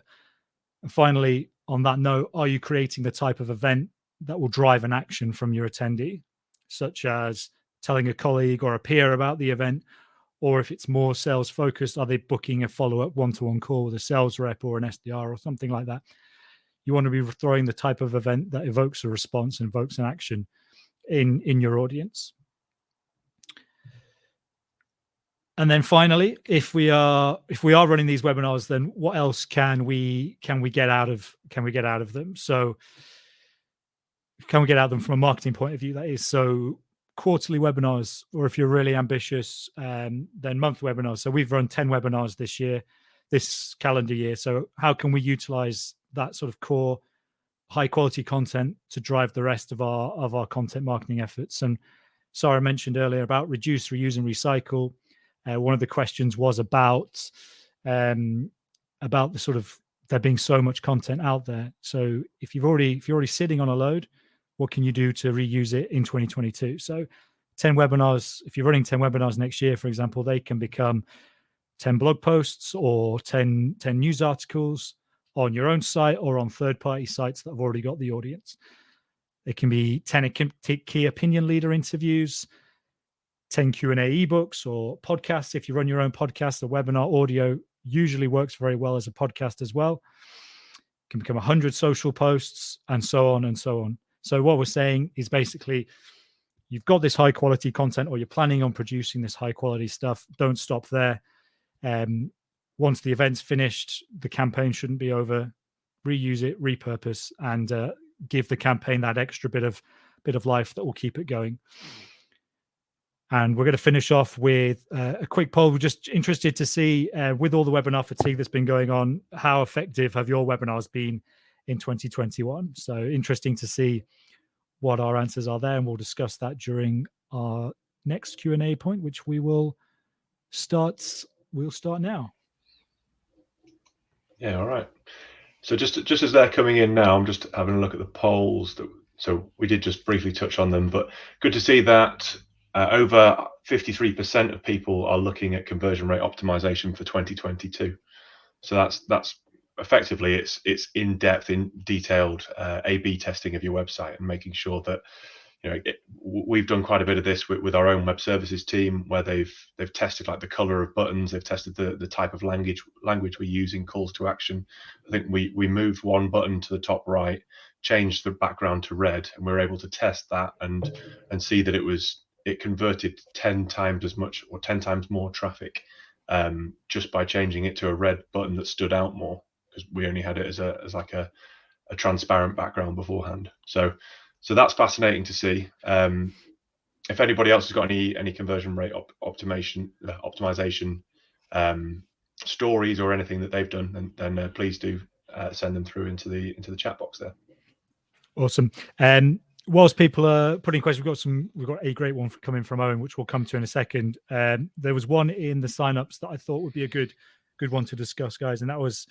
Speaker 1: And finally, on that note, are you creating the type of event that will drive an action from your attendee, such as telling a colleague or a peer about the event? Or if it's more sales focused, are they booking a follow-up one-to-one call with a sales rep or an SDR or something like that? You want to be throwing the type of event that evokes a response and evokes an action in your audience. And then finally, if we are running these webinars, then what else can we get out of them? So can we get out of them from a marketing point of view? That is, so quarterly webinars, or if you're really ambitious, then monthly webinars. So we've run 10 webinars this calendar year. So how can we utilize that sort of core high quality content to drive the rest of our content marketing efforts? And Sarah mentioned earlier about reduce, reuse, and recycle. One of the questions was about the sort of there being so much content out there. So if you're already sitting on a load, what can you do to reuse it in 2022? So 10 webinars, if you're running 10 webinars next year, for example, they can become 10 blog posts or 10 news articles on your own site or on third-party sites that have already got the audience. It can be 10 key opinion leader interviews, 10 Q&A ebooks or podcasts. If you run your own podcast, the webinar audio usually works very well as a podcast as well. It can become 100 social posts, and so on and so on. So what we're saying is basically, you've got this high quality content, or you're planning on producing this high quality stuff. Don't stop there. Once the event's finished, the campaign shouldn't be over. Reuse it, repurpose, and give the campaign that extra bit of life that will keep it going. And we're going to finish off with a quick poll. We're just interested to see, with all the webinar fatigue that's been going on, how effective have your webinars been in 2021? So interesting to see what our answers are there, and we'll discuss that during our next Q&A point, which we'll start now.
Speaker 2: Yeah, all right. So just as they're coming in now, I'm just having a look at the polls. So we did just briefly touch on them, but good to see that over 53% of people are looking at conversion rate optimization for 2022. So that's effectively it's in-depth, in detailed A/B testing of your website and making sure that we've done quite a bit of this with our own web services team, where they've tested like the color of buttons, they've tested the type of language we use in calls to action. I think we moved one button to the top right, changed the background to red, and we were able to test that and see that it converted 10 times as much or 10 times more traffic just by changing it to a red button that stood out more, because we only had it as like a transparent background beforehand. So that's fascinating to see. If anybody else has got any conversion rate optimization stories or anything that they've done, then please do send them through into the chat box there.
Speaker 1: Awesome. Whilst people are putting questions, we've got a great one coming from Owen, which we'll come to in a second. There was one in the signups that I thought would be a good one to discuss, guys, and that was,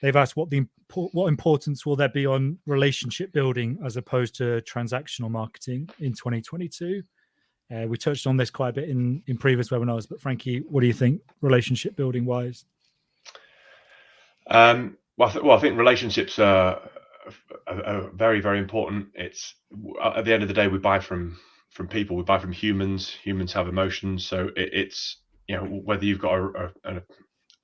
Speaker 1: they've asked what importance will there be on relationship building as opposed to transactional marketing in 2022? We touched on this quite a bit in previous webinars, but Frankie, what do you think relationship building wise?
Speaker 2: Well, I think relationships are very, very important. It's at the end of the day, we buy from people, we buy from humans. Humans have emotions, so it's whether you've got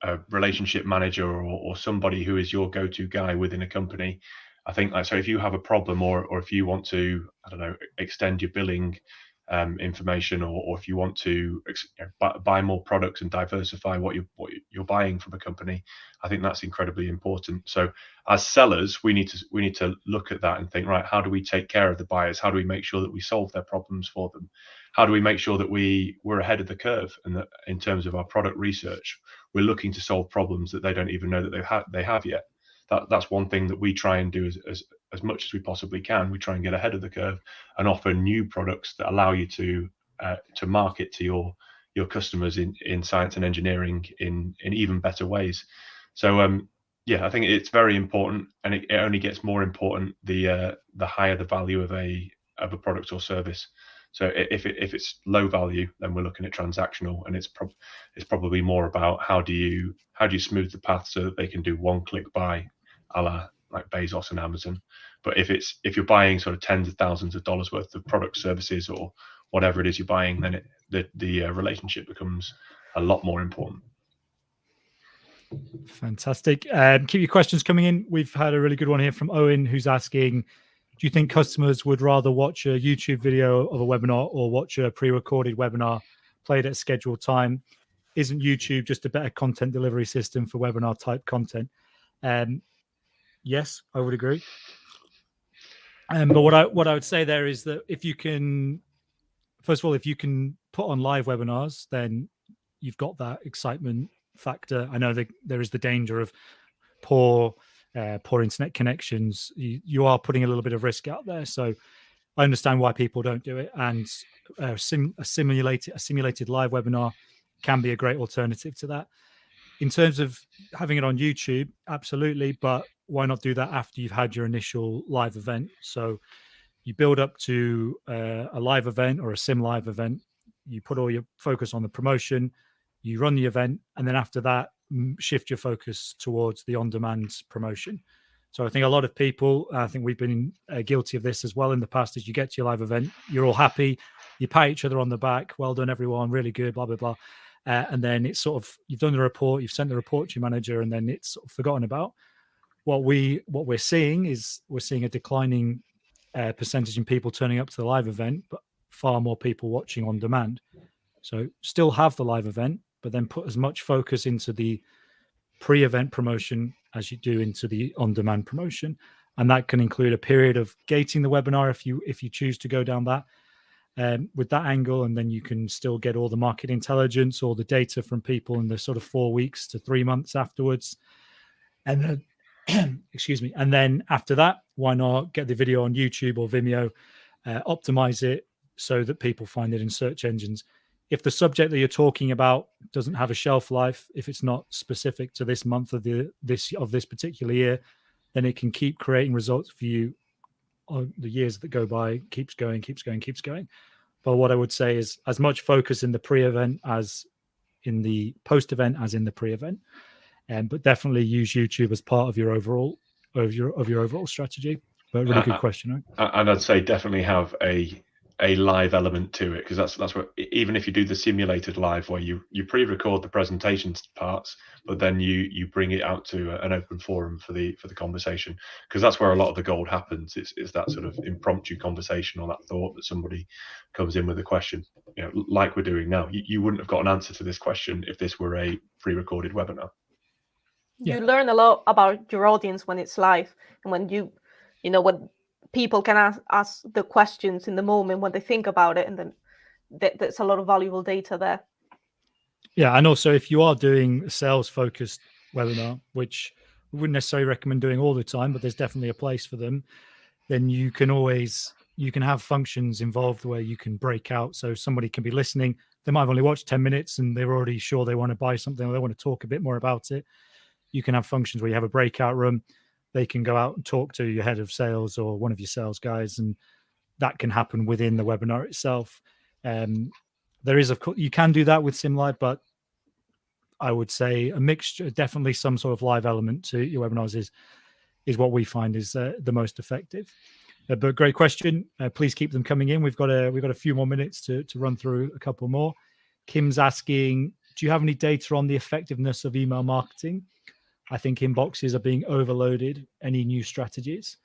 Speaker 2: a relationship manager or somebody who is your go-to guy within a company. I think so if you have a problem or if you want to, I don't know, extend your billing information, or if you want to buy more products and diversify what you're buying from a company, I think that's incredibly important. So as sellers, we need to look at that and think, right, how do we take care of the buyers? How do we make sure that we solve their problems for them? How do we make sure that we're ahead of the curve, and that in terms of our product research, we're looking to solve problems that they don't even know that they have yet? That's one thing that we try and do as much as we possibly can. We try and get ahead of the curve and offer new products that allow you to market to your customers in science and engineering in even better ways. So I think it's very important, and it only gets more important the higher the value of a product or service. So if it's low value, then we're looking at transactional, and it's probably more about how do you smooth the path so that they can do one-click buy, a la like Bezos and Amazon. But if you're buying sort of tens of thousands of dollars worth of product, services, or whatever it is you're buying, then the relationship becomes a lot more important.
Speaker 1: Fantastic. Keep your questions coming in. We've had a really good one here from Owen, who's asking, do you think customers would rather watch a YouTube video of a webinar or watch a pre-recorded webinar played at a scheduled time? Isn't YouTube just a better content delivery system for webinar type content? Yes, I would agree. But what I would say there is that if you can put on live webinars, then you've got that excitement factor. I know that there is the danger of poor internet connections. You are putting a little bit of risk out there, so I understand why people don't do it. And a simulated live webinar can be a great alternative to that. In terms of having it on YouTube, absolutely, but why not do that after you've had your initial live event? So you build up to a live event or a sim live event, you put all your focus on the promotion, you run the event, and then after that, shift your focus towards the on-demand promotion. So I think a lot of people, I think we've been guilty of this as well in the past, is you get to your live event, you're all happy, you pat each other on the back, well done everyone, really good, blah, blah, blah. And then it's sort of, you've done the report, you've sent the report to your manager, and then it's sort of forgotten about. What we're seeing is we're seeing a declining percentage in people turning up to the live event, but far more people watching on demand. So still have the live event, but then put as much focus into the pre-event promotion as you do into the on-demand promotion. And that can include a period of gating the webinar if you choose to go down that. with that angle, and then you can still get all the market intelligence or the data from people in the sort of 4 weeks to 3 months afterwards. And then, excuse me, and then after that, why not get the video on YouTube or Vimeo, optimize it so that people find it in search engines. If the subject that you're talking about doesn't have a shelf life, if it's not specific to this month of this particular year, then it can keep creating results for you on the years that go by. Keeps going. But what I would say is as much focus in the pre-event as in the post-event as in the pre-event, but definitely use YouTube as part of your overall strategy. But really good question. Right?
Speaker 2: And I'd say definitely have a live element to it, because that's what, even if you do the simulated live where you pre-record the presentations parts, but then you bring it out to an open forum for the conversation, because that's where a lot of the gold happens. Is that sort of impromptu conversation or that thought that somebody comes in with a question, like we're doing now. You wouldn't have got an answer to this question if this were a pre-recorded webinar.
Speaker 3: You learn a lot about your audience when it's live, and when when people can ask the questions in the moment when they think about it, and then there's a lot of valuable data there.
Speaker 1: Yeah, and also if you are doing a sales-focused webinar, which we wouldn't necessarily recommend doing all the time, but there's definitely a place for them, then you can have functions involved where you can break out. So somebody can be listening, they might have only watched 10 minutes and they're already sure they want to buy something or they want to talk a bit more about it. You can have functions where you have a breakout room. They can go out and talk to your head of sales or one of your sales guys, and that can happen within the webinar itself. There is, of course, you can do that with SimLive, but I would say a mixture, definitely some sort of live element to your webinars is what we find is the most effective. But great question. Please keep them coming in. We've got a few more minutes to run through a couple more. Kim's asking, do you have any data on the effectiveness of email marketing? I think inboxes are being overloaded. Any new strategies?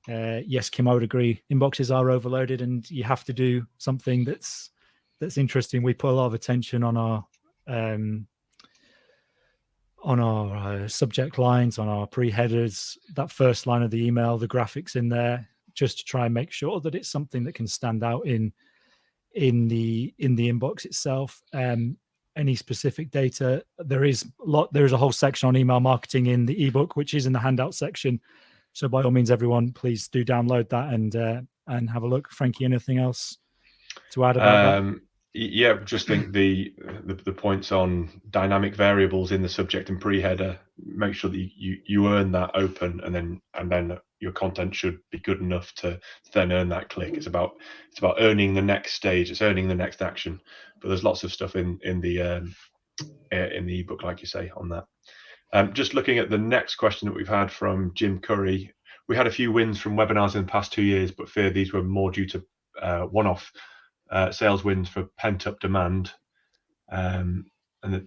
Speaker 1: Yes, Kim, I would agree. Inboxes are overloaded, and you have to do something that's interesting. We put a lot of attention on our subject lines, on our pre-headers, that first line of the email, the graphics in there, just to try and make sure that it's something that can stand out in the inbox itself. Any specific data, there is a whole section on email marketing in the ebook, which is in the handout section. So by all means, everyone, please do download that and have a look. Frankie, anything else to add about that?
Speaker 2: Yeah, just think the points on dynamic variables in the subject and pre-header, make sure that you earn that open, and then your content should be good enough to then earn that click. It's about earning the next stage. It's earning the next action. But there's lots of stuff in the ebook, like you say, on that. Just looking at the next question that we've had from Jim Curry. We had a few wins from webinars in the past 2 years, but fear these were more due to one-off sales wins for pent-up demand, and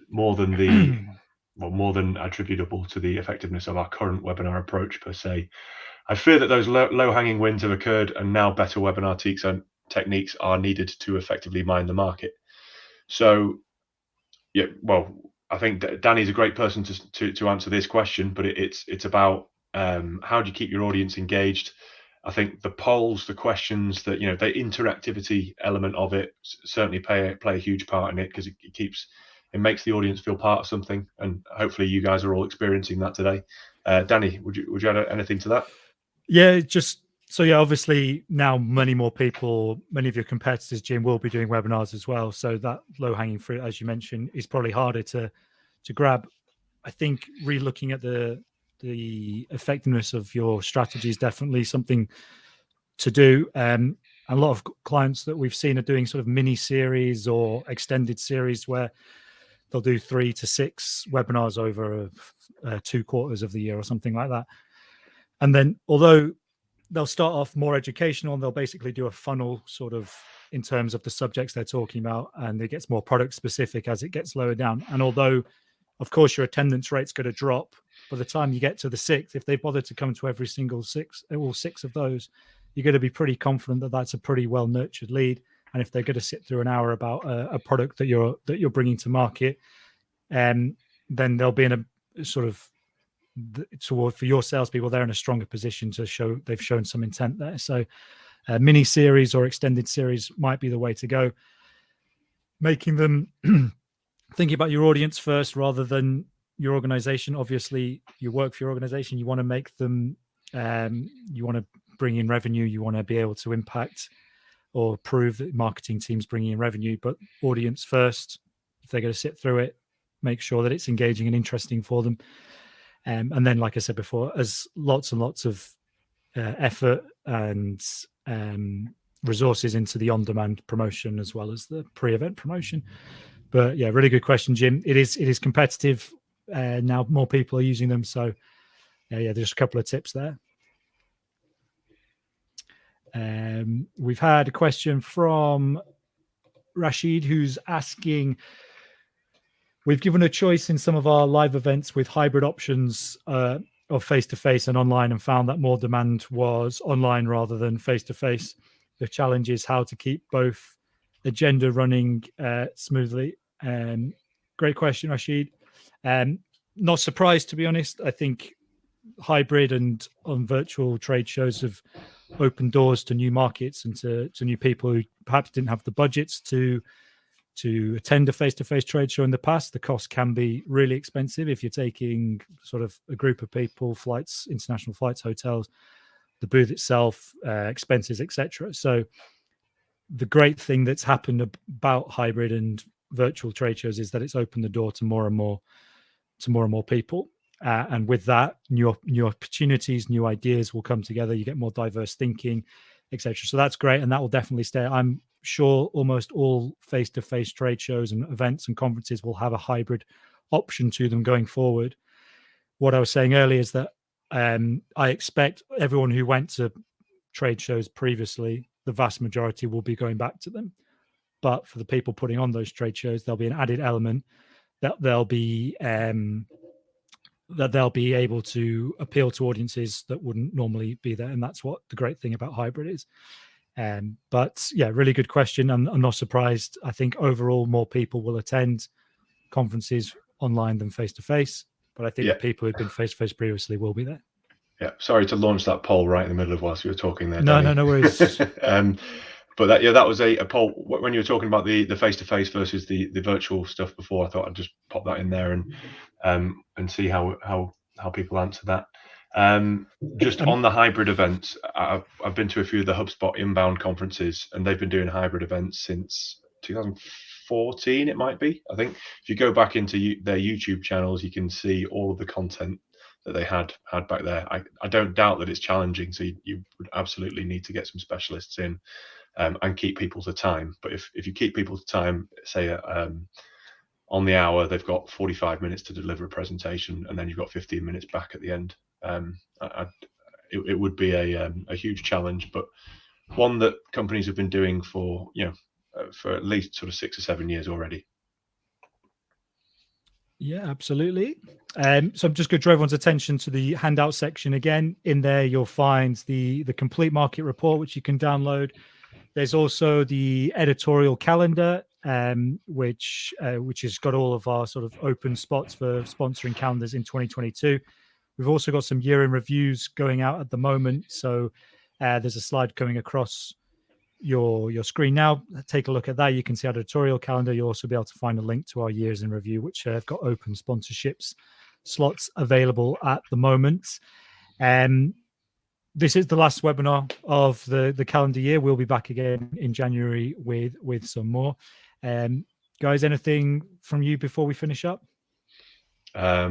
Speaker 2: more than attributable to the effectiveness of our current webinar approach per se. I fear that those low-hanging wins have occurred, and now better webinar techniques are needed to effectively mine the market. So, yeah, well, I think Danny's a great person to answer this question, but it's about how do you keep your audience engaged. I think the polls, the questions, that the interactivity element of it certainly play a huge part in it, because it makes the audience feel part of something, and hopefully you guys are all experiencing that today. Danny, would you add anything to that?
Speaker 1: Yeah, obviously now many of your competitors, Jim, will be doing webinars as well. So that low-hanging fruit, as you mentioned, is probably harder to grab. I think re-looking at the effectiveness of your strategy is definitely something to do. A lot of clients that we've seen are doing sort of mini series or extended series where they'll do 3 to 6 webinars over 2 quarters of the year or something like that. And then, although they'll start off more educational, and they'll basically do a funnel sort of in terms of the subjects they're talking about, and it gets more product specific as it gets lower down. And although, of course, your attendance rate's going to drop, by the time you get to the 6th, if they bother to come to every single all 6 of those, you're going to be pretty confident that that's a pretty well nurtured lead. And if they're going to sit through an hour about a product that you're bringing to market, then they'll be in a sort of, for your salespeople, they're in a stronger position to show they've shown some intent there. So mini series or extended series might be the way to go. Making them thinking about your audience first rather than your organization. Obviously, you work for your organization. You want to make them, you want to bring in revenue. You want to be able to impact or prove that marketing teams bringing in revenue, but audience first. If they're going to sit through it, make sure that it's engaging and interesting for them. And then, like I said before, as lots and lots of effort and resources into the on-demand promotion as well as the pre-event promotion. But yeah, really good question, Jim. It is competitive now. More people are using them, so yeah, there's a couple of tips there. We've had a question from Rashid, who's asking, we've given a choice in some of our live events with hybrid options of face-to-face and online, and found that more demand was online rather than face-to-face. The challenge is how to keep both agenda running smoothly. Great question, Rashid. Not surprised, to be honest. I think hybrid and on virtual trade shows have opened doors to new markets and to new people who perhaps didn't have the budgets to attend a face-to-face trade show in the past. The cost can be really expensive if you're taking sort of a group of people, flights, international flights, hotels, the booth itself, expenses, etc. So the great thing that's happened about hybrid and virtual trade shows is that it's opened the door to more and more people. And with that, new opportunities, new ideas will come together. You get more diverse thinking, etc. So that's great, and that will definitely stay. I'm sure almost all face-to-face trade shows and events and conferences will have a hybrid option to them going forward. What I was saying earlier is that I expect everyone who went to trade shows previously, the vast majority will be going back to them. But for the people putting on those trade shows, there'll be an added element that they'll be able to appeal to audiences that wouldn't normally be there. And that's what the great thing about hybrid is. But yeah, really good question. I'm not surprised. I think overall more people will attend conferences online than face-to-face. But I think the people who've been face-to-face previously will be there.
Speaker 2: Yeah, sorry to launch that poll right in the middle of whilst you were talking there,
Speaker 1: No,
Speaker 2: Danny.
Speaker 1: no worries.
Speaker 2: But that was a poll when you were talking about the face-to-face versus the virtual stuff before. I thought I'd just pop that in there and see how people answer that. Just on the hybrid events, I've been to a few of the HubSpot inbound conferences, and they've been doing hybrid events since 2014. It might be. I think if you go back into their YouTube channels, you can see all of the content that they had back there. I don't doubt that it's challenging, so you would absolutely need to get some specialists in and keep people to time. But if you keep people to time, say on the hour, they've got 45 minutes to deliver a presentation, and then you've got 15 minutes back at the end. It would be a huge challenge, but one that companies have been doing for at least sort of 6 or 7 years already.
Speaker 1: Yeah, absolutely. So I'm just going to draw everyone's attention to the handout section again. In there, you'll find the complete market report, which you can download. There's also the editorial calendar, which has got all of our sort of open spots for sponsoring calendars in 2022. We've also got some year in reviews going out at the moment. So there's a slide coming across your screen now. Take a look at that. You can see our editorial calendar. You'll also be able to find a link to our years in review, which have got open sponsorships slots available at the moment. This is the last webinar of the calendar year. We'll be back again in January with some more. Guys, anything from you before we finish up?
Speaker 2: I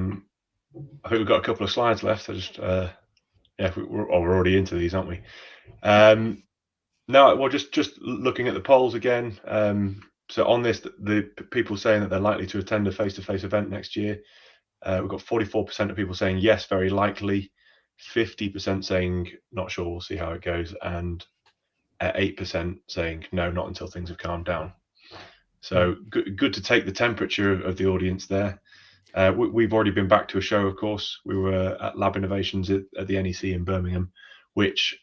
Speaker 2: think we've got a couple of slides left. We're already into these, aren't we? No, well, just looking at the polls again. So on this, the people saying that they're likely to attend a face-to-face event next year. We've got 44% of people saying yes, very likely. 50% saying not sure, we'll see how it goes, and 8% saying no, not until things have calmed down. So good to take the temperature of the audience there. We've already been back to a show, of course. We were at Lab Innovations at the NEC in Birmingham, which,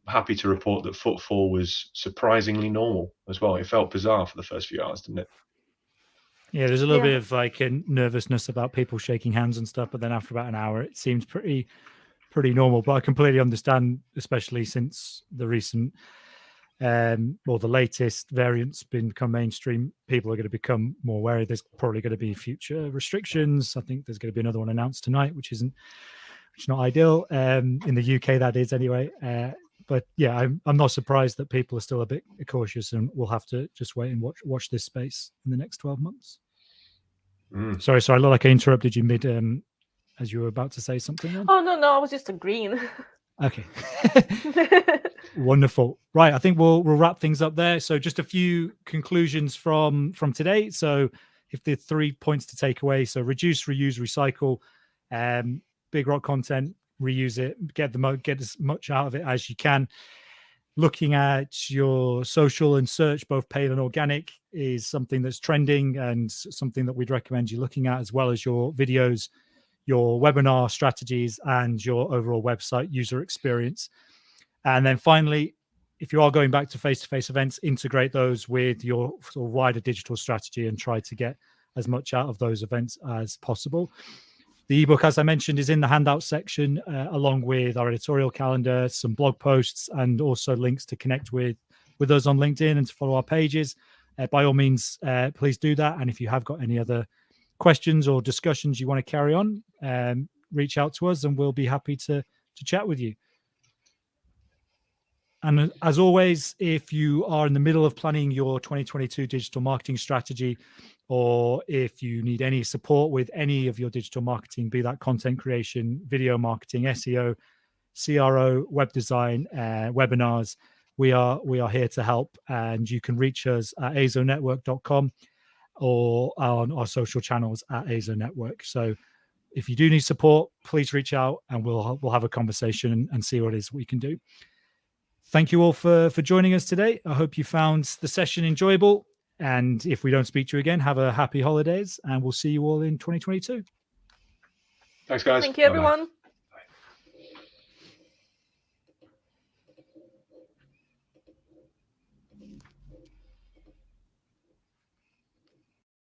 Speaker 2: happy to report that footfall was surprisingly normal as well. It felt bizarre for the first few hours, didn't it?
Speaker 1: Yeah, there's a little bit of like a nervousness about people shaking hands and stuff, but then after about an hour, it seems pretty pretty normal. But I completely understand, especially since the recent or the latest variants become mainstream, people are going to become more wary. There's probably going to be future restrictions. I think there's going to be another one announced tonight, which is not ideal in the UK. That is anyway. But yeah, I'm not surprised that people are still a bit cautious, and we'll have to just wait and watch this space in the next 12 months. Sorry, I look like I interrupted you mid as you were about to say something then.
Speaker 3: Oh, no, I was just agreeing.
Speaker 1: Okay. Wonderful. Right, I think we'll wrap things up there. So just a few conclusions from today. So if the 3 points to take away, so reduce, reuse, recycle, big rock content, reuse it, get as much out of it as you can. Looking at your social and search, both paid and organic, is something that's trending and something that we'd recommend you looking at, as well as your videos, your webinar strategies, and your overall website user experience. And then finally, if you are going back to face-to-face events, integrate those with your sort of wider digital strategy and try to get as much out of those events as possible. The ebook, as I mentioned, is in the handout section, along with our editorial calendar, some blog posts, and also links to connect with us on LinkedIn and to follow our pages. By all means, please do that. And if you have got any other questions or discussions you want to carry on, reach out to us and we'll be happy to chat with you. And as always, if you are in the middle of planning your 2022 digital marketing strategy, or if you need any support with any of your digital marketing, be that content creation, video marketing, SEO, CRO, web design, webinars, we are here to help. And you can reach us at AZoNetwork.com or on our social channels at AZoNetwork. So if you do need support, please reach out and we'll have a conversation and see what it is we can do. Thank you all for joining us today. I hope you found the session enjoyable. And if we don't speak to you again, have a happy holidays, and we'll see you all in 2022.
Speaker 2: Thanks, guys.
Speaker 3: Thank you, everyone.
Speaker 2: Bye-bye.